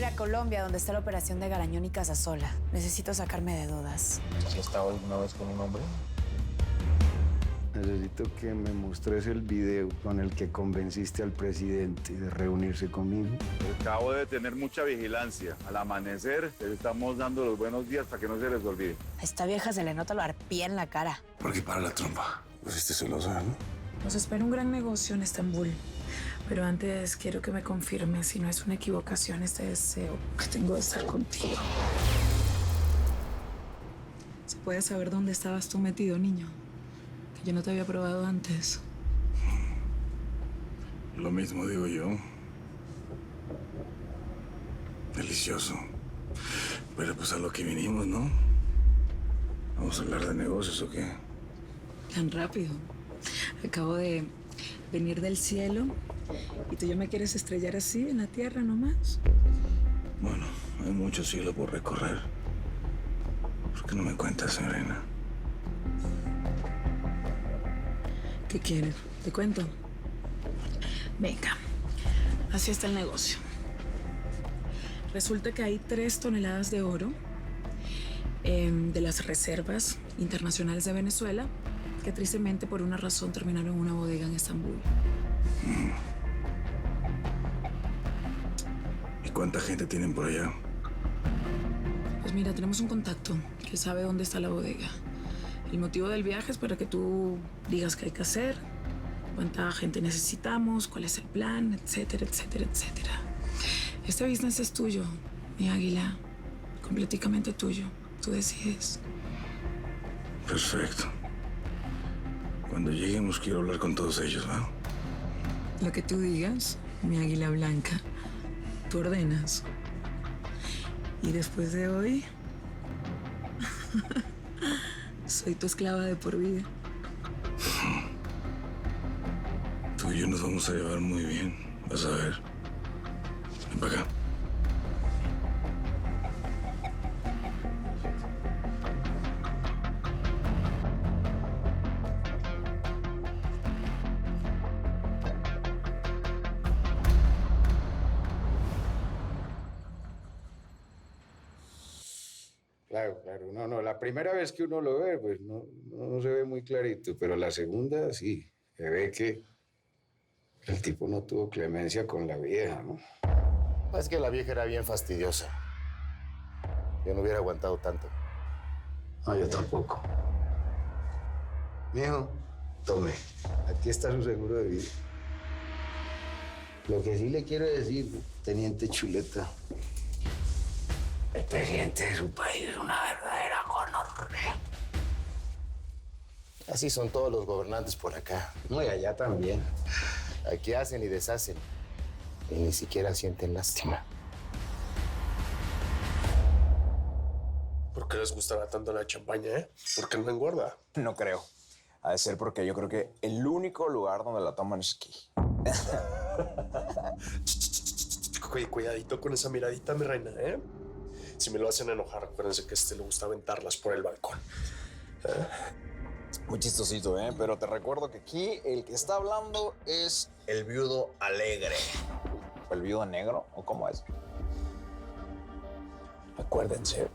ir a Colombia, donde está la operación de Garañón y Casasola. Necesito sacarme de dudas. ¿Has estado alguna vez con un hombre? Necesito que me mostres el video con el que convenciste al presidente de reunirse conmigo. El cabo debe tener mucha vigilancia. Al amanecer les estamos dando los buenos días para que no se les olvide. A esta vieja se le nota lo arpía en la cara. ¿Por qué para la trompa? Pues celosa, ¿no? Nos espera un gran negocio en Estambul. Pero antes quiero que me confirmes si no es una equivocación este deseo que tengo de estar contigo. ¿Se puede saber dónde estabas tú metido, niño? Que yo no te había probado antes. Lo mismo digo yo. Delicioso. Pero pues a lo que vinimos, ¿no? ¿Vamos a hablar de negocios o qué? Tan rápido. Acabo de venir del cielo y tú ya me quieres estrellar así en la tierra nomás. Bueno, hay mucho cielo por recorrer. ¿Por qué no me cuentas, Serena? ¿Qué quieres? ¿Te cuento? Venga, así está el negocio. Resulta que hay 3 toneladas de oro de las reservas internacionales de Venezuela que tristemente por una razón terminaron en una bodega en Estambul. ¿Y cuánta gente tienen por allá? Pues mira, tenemos un contacto que sabe dónde está la bodega. El motivo del viaje es para que tú digas qué hay que hacer, cuánta gente necesitamos, cuál es el plan, etcétera, etcétera, etcétera. Este business es tuyo, mi águila, completamente tuyo. Tú decides. Perfecto. Cuando lleguemos quiero hablar con todos ellos, ¿va? Lo que tú digas, mi águila blanca, tú ordenas. Y después de hoy, soy tu esclava de por vida. Tú y yo nos vamos a llevar muy bien, vas a ver. Ven para acá. Claro, claro. No, la primera vez que uno lo ve, pues no se ve muy clarito, pero la segunda sí. Se ve que el tipo no tuvo clemencia con la vieja, ¿no? Es que la vieja era bien fastidiosa. Yo no hubiera aguantado tanto. No, yo tampoco. Mijo, tome. Aquí está su seguro de vida. Lo que sí le quiero decir, teniente Chuleta, el presidente de su país es una verdadera gonorrea. Así son todos los gobernantes por acá. No, y allá también. Aquí hacen y deshacen. Y ni siquiera sienten lástima. ¿Por qué les gustará tanto la champaña, eh? ¿Por qué no engorda? No creo. Ha de ser porque yo creo que el único lugar donde la toman es aquí. Cuidadito con esa miradita, mi reina, ¿eh? Si me lo hacen enojar, acuérdense que le gusta aventarlas por el balcón. Muy chistosito, ¿eh? Pero te recuerdo que aquí el que está hablando es el viudo alegre. ¿O el viudo negro? ¿O cómo es? Acuérdense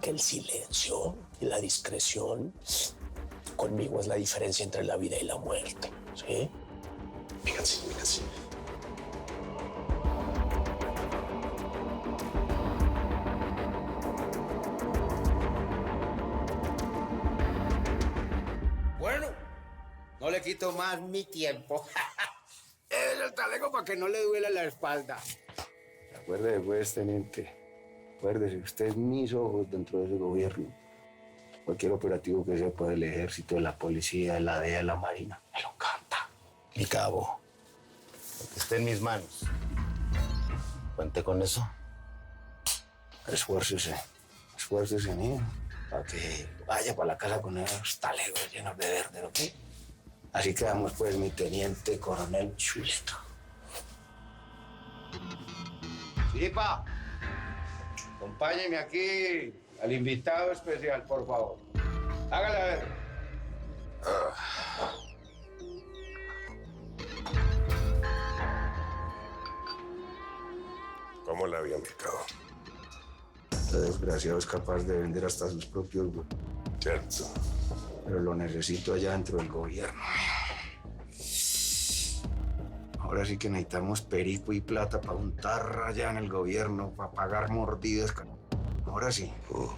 que el silencio y la discreción conmigo es la diferencia entre la vida y la muerte, ¿sí? Fíjense, fíjense. Bueno, no le quito más mi tiempo. Es el talego para que no le duela la espalda. Acuérdese, pues, teniente. Acuérdese, usted es mis ojos dentro de ese gobierno. Cualquier operativo que sea por el ejército, la policía, la DEA, la marina, me lo encanta. Mi cabo, lo que esté en mis manos. Cuente con eso. Esfuércese, niño, para que vaya para la casa con esos talegos llenos de verde, ¿ok? Así quedamos, pues, mi teniente coronel Chuleta. Filipa, acompáñeme aquí al invitado especial, por favor. Hágale a ver. ¿Cómo la había mercado? Este desgraciado es capaz de vender hasta sus propios, güey. Cierto. Pero lo necesito allá dentro del gobierno. Ahora sí que necesitamos perico y plata para untar allá en el gobierno, para pagar mordidas. Ahora sí. No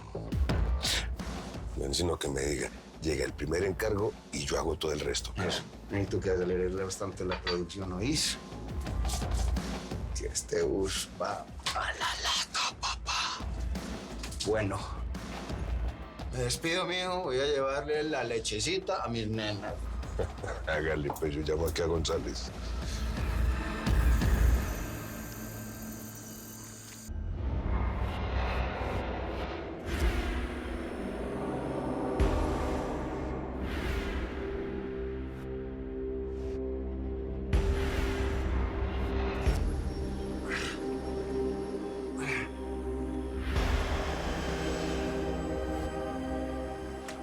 necesito que me diga, llega el primer encargo y yo hago todo el resto. Eso. Necesito que acelere bastante la producción, ¿oís? Si este bus va a la lata, papá. Bueno. Me despido, mijo. Voy a llevarle la lechecita a mis nenas. Hágale, pues yo llamo aquí a González.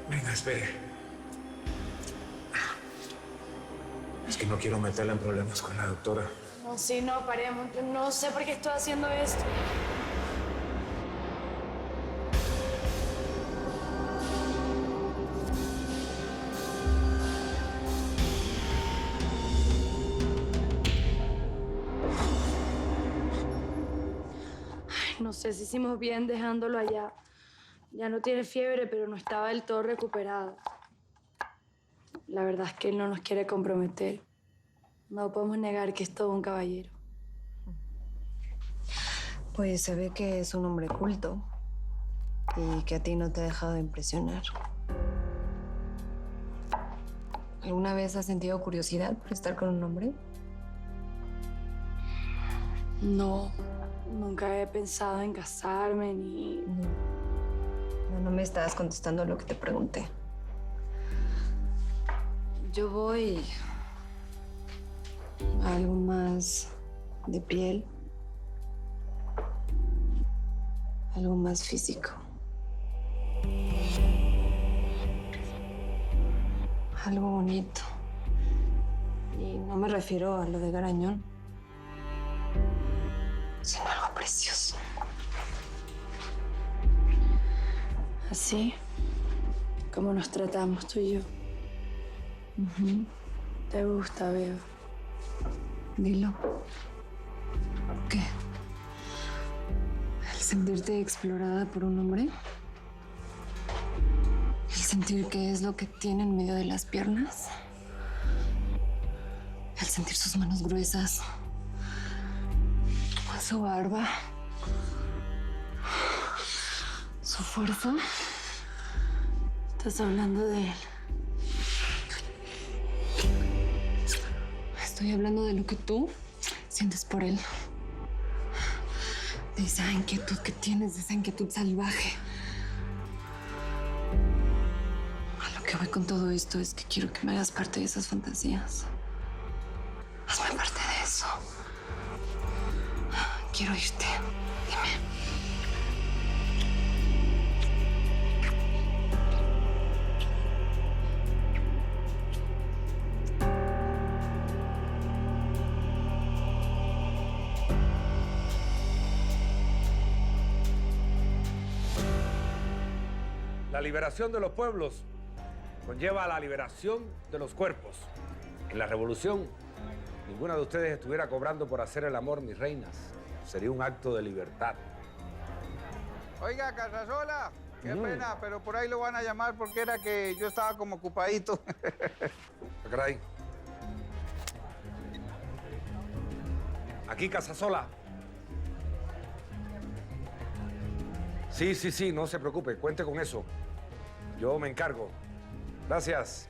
Venga, espere. Es que no quiero meterla en problemas con la doctora. No, sí, no, paremos. No sé por qué estoy haciendo esto. Ay, no sé si hicimos bien dejándolo allá. Ya no tiene fiebre, pero no estaba del todo recuperado. La verdad es que él no nos quiere comprometer. No podemos negar que es todo un caballero. Pues se ve que es un hombre culto y que a ti no te ha dejado de impresionar. ¿Alguna vez has sentido curiosidad por estar con un hombre? No, nunca he pensado en casarme ni... No me estabas contestando lo que te pregunté. Yo voy a algo más de piel, algo más físico. Algo bonito. Y no me refiero a lo de Garañón, sino algo precioso. Así como nos tratamos tú y yo. ¿Te gusta, Beba? Dilo. ¿Qué? ¿El sentirte explorada por un hombre? ¿El sentir qué es lo que tiene en medio de las piernas? ¿El sentir sus manos gruesas? Su barba. Su fuerza. Estás hablando de él. Estoy hablando de lo que tú sientes por él. De esa inquietud que tienes, de esa inquietud salvaje. A lo que voy con todo esto es que quiero que me hagas parte de esas fantasías. Hazme parte de eso. Quiero irte. Dime. La liberación de los pueblos conlleva la liberación de los cuerpos. En la revolución, ninguna de ustedes estuviera cobrando por hacer el amor, mis reinas. Sería un acto de libertad. Oiga, Casasola, qué pena, pero por ahí lo van a llamar porque era que yo estaba como ocupadito. Caray. Aquí, Casasola. Sí, no se preocupe, cuente con eso. Yo me encargo. Gracias.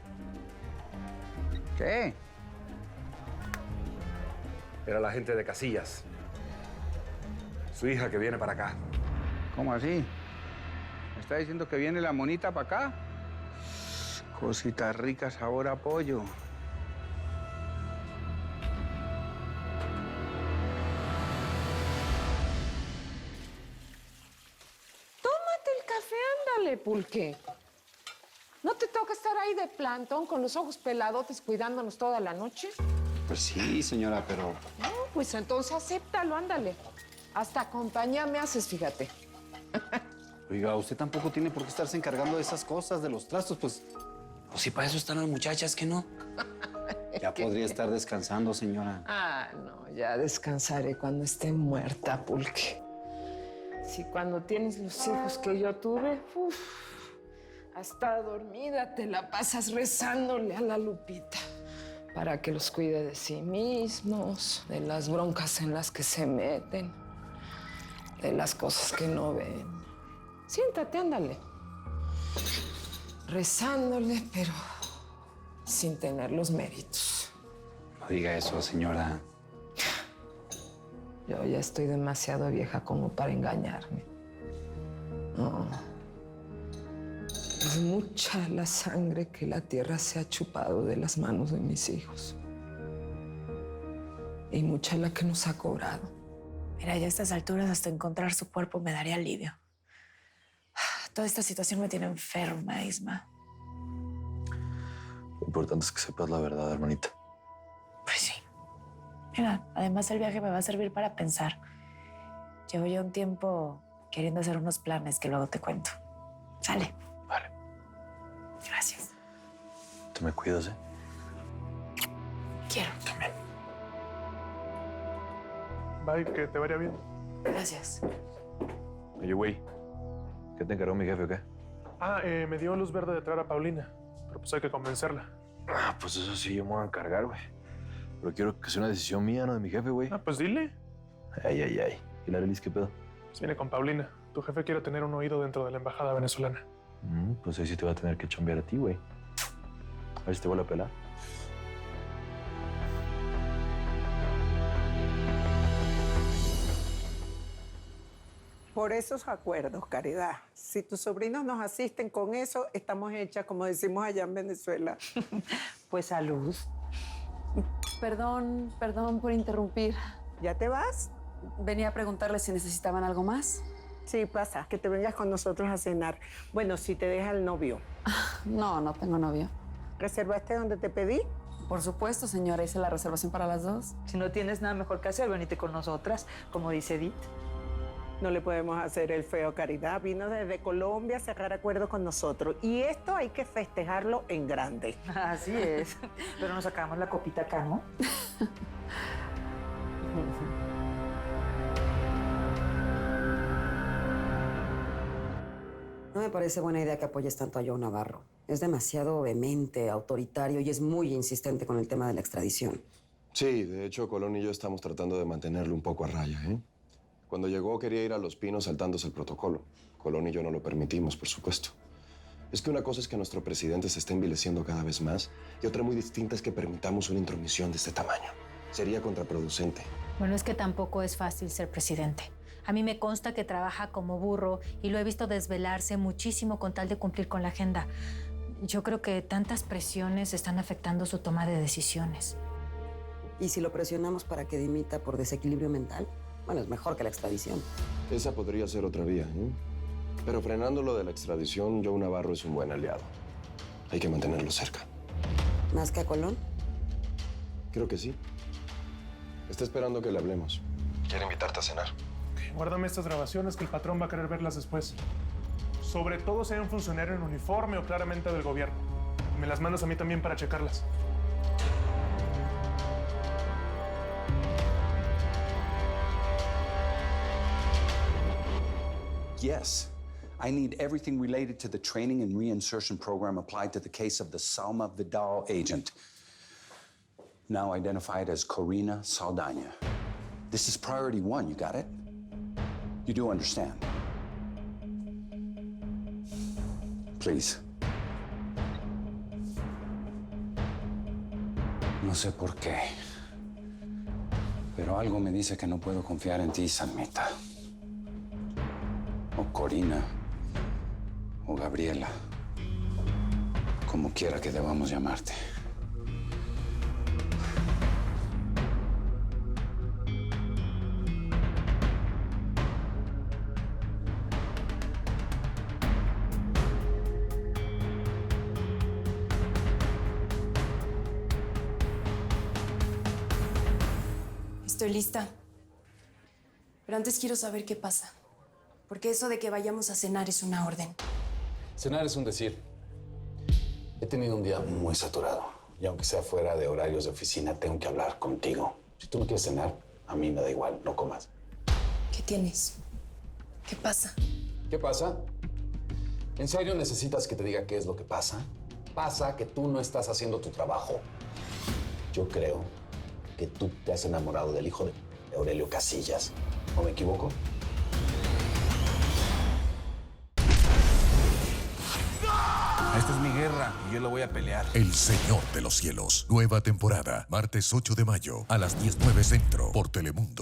¿Qué? Era la gente de Casillas. Su hija que viene para acá. ¿Cómo así? ¿Me está diciendo que viene la monita para acá? Cositas ricas, sabor a pollo. Tómate el café, ándale, Pulque. ¿No te toca estar ahí de plantón con los ojos peladotes cuidándonos toda la noche? Pues sí, señora, pero... No, pues entonces acéptalo, ándale. Hasta compañía me haces, fíjate. Oiga, usted tampoco tiene por qué estarse encargando de esas cosas, de los trastos, pues si para eso están las muchachas, ¿que no? Ya podría estar descansando, señora. Ah, no, ya descansaré cuando esté muerta, Pulque. Si cuando tienes los hijos que yo tuve, hasta dormida te la pasas rezándole a la Lupita para que los cuide de sí mismos, de las broncas en las que se meten, de las cosas que no ven. Siéntate, ándale. Rezándole, pero sin tener los méritos. No diga eso, señora. Yo ya estoy demasiado vieja como para engañarme. No. Es mucha la sangre que la tierra se ha chupado de las manos de mis hijos. Y mucha la que nos ha cobrado. Mira, ya a estas alturas hasta encontrar su cuerpo me daría alivio. Toda esta situación me tiene enferma, Isma. Lo importante es que sepas la verdad, hermanita. Pues sí. Mira, además el viaje me va a servir para pensar. Llevo ya un tiempo queriendo hacer unos planes que luego te cuento. Sale. Vale. Gracias. Te me cuidas, ¿eh? Quiero. También. Bye, que te vaya bien. Gracias. Oye, güey, ¿qué te encargó mi jefe o qué? Me dio luz verde de traer a Paulina, pero pues hay que convencerla. Pues eso sí, yo me voy a encargar, güey. Pero quiero que sea una decisión mía, no de mi jefe, güey. Pues dile. Ay. ¿Y la Lelis qué pedo? Pues viene con Paulina. Tu jefe quiere tener un oído dentro de la embajada venezolana. Pues ahí sí te va a tener que chambear a ti, güey. A ver si te vuelve a pelar. Por esos acuerdos, Caridad. Si tus sobrinos nos asisten con eso, estamos hechas, como decimos allá en Venezuela. Pues salud. Perdón por interrumpir. ¿Ya te vas? Venía a preguntarles si necesitaban algo más. Sí, pasa, que te vengas con nosotros a cenar. Bueno, si te deja el novio. No tengo novio. ¿Reservaste donde te pedí? Por supuesto, señora. Hice la reservación para las dos. Si no tienes nada mejor que hacer, venite con nosotras, como dice Edith. No le podemos hacer el feo, Caridad. Vino desde Colombia a cerrar acuerdos con nosotros. Y esto hay que festejarlo en grande. Así es. Pero nos sacamos la copita acá, ¿no? No me parece buena idea que apoyes tanto a Joe Navarro. Es demasiado vehemente, autoritario y es muy insistente con el tema de la extradición. Sí, de hecho, Colón y yo estamos tratando de mantenerlo un poco a raya, ¿eh? Cuando llegó quería ir a Los Pinos saltándose el protocolo. Colón y yo no lo permitimos, por supuesto. Es que una cosa es que nuestro presidente se está envileciendo cada vez más y otra muy distinta es que permitamos una intromisión de este tamaño. Sería contraproducente. Bueno, es que tampoco es fácil ser presidente. A mí me consta que trabaja como burro y lo he visto desvelarse muchísimo con tal de cumplir con la agenda. Yo creo que tantas presiones están afectando su toma de decisiones. ¿Y si lo presionamos para que dimita por desequilibrio mental? Bueno, es mejor que la extradición. Esa podría ser otra vía, ¿eh? Pero frenando lo de la extradición, Joe Navarro es un buen aliado. Hay que mantenerlo cerca. ¿Más que a Colón? Creo que sí. Está esperando que le hablemos. Quiere invitarte a cenar. Guárdame estas grabaciones que el patrón va a querer verlas después. Sobre todo si hay un funcionario en uniforme o claramente del gobierno. Me las mandas a mí también para checarlas. Yes. I need everything related to the training and reinsertion program applied to the case of the Salma Vidal agent, now identified as Corina Saldana. This is priority 1, you got it? You do understand? Please. No sé por qué, pero algo me dice que no puedo confiar en ti, Salmita. O Corina, o Gabriela, como quiera que debamos llamarte. Estoy lista. Pero antes quiero saber qué pasa. Porque eso de que vayamos a cenar es una orden. Cenar es un decir. He tenido un día muy saturado. Y aunque sea fuera de horarios de oficina, tengo que hablar contigo. Si tú no quieres cenar, a mí me da igual, no comas. ¿Qué tienes? ¿Qué pasa? ¿Qué pasa? ¿En serio necesitas que te diga qué es lo que pasa? Pasa que tú no estás haciendo tu trabajo. Yo creo que tú te has enamorado del hijo de Aurelio Casillas. ¿No me equivoco? Esta es mi guerra y yo la voy a pelear. El Señor de los Cielos. Nueva temporada. Martes 8 de mayo a las 19 Centro por Telemundo.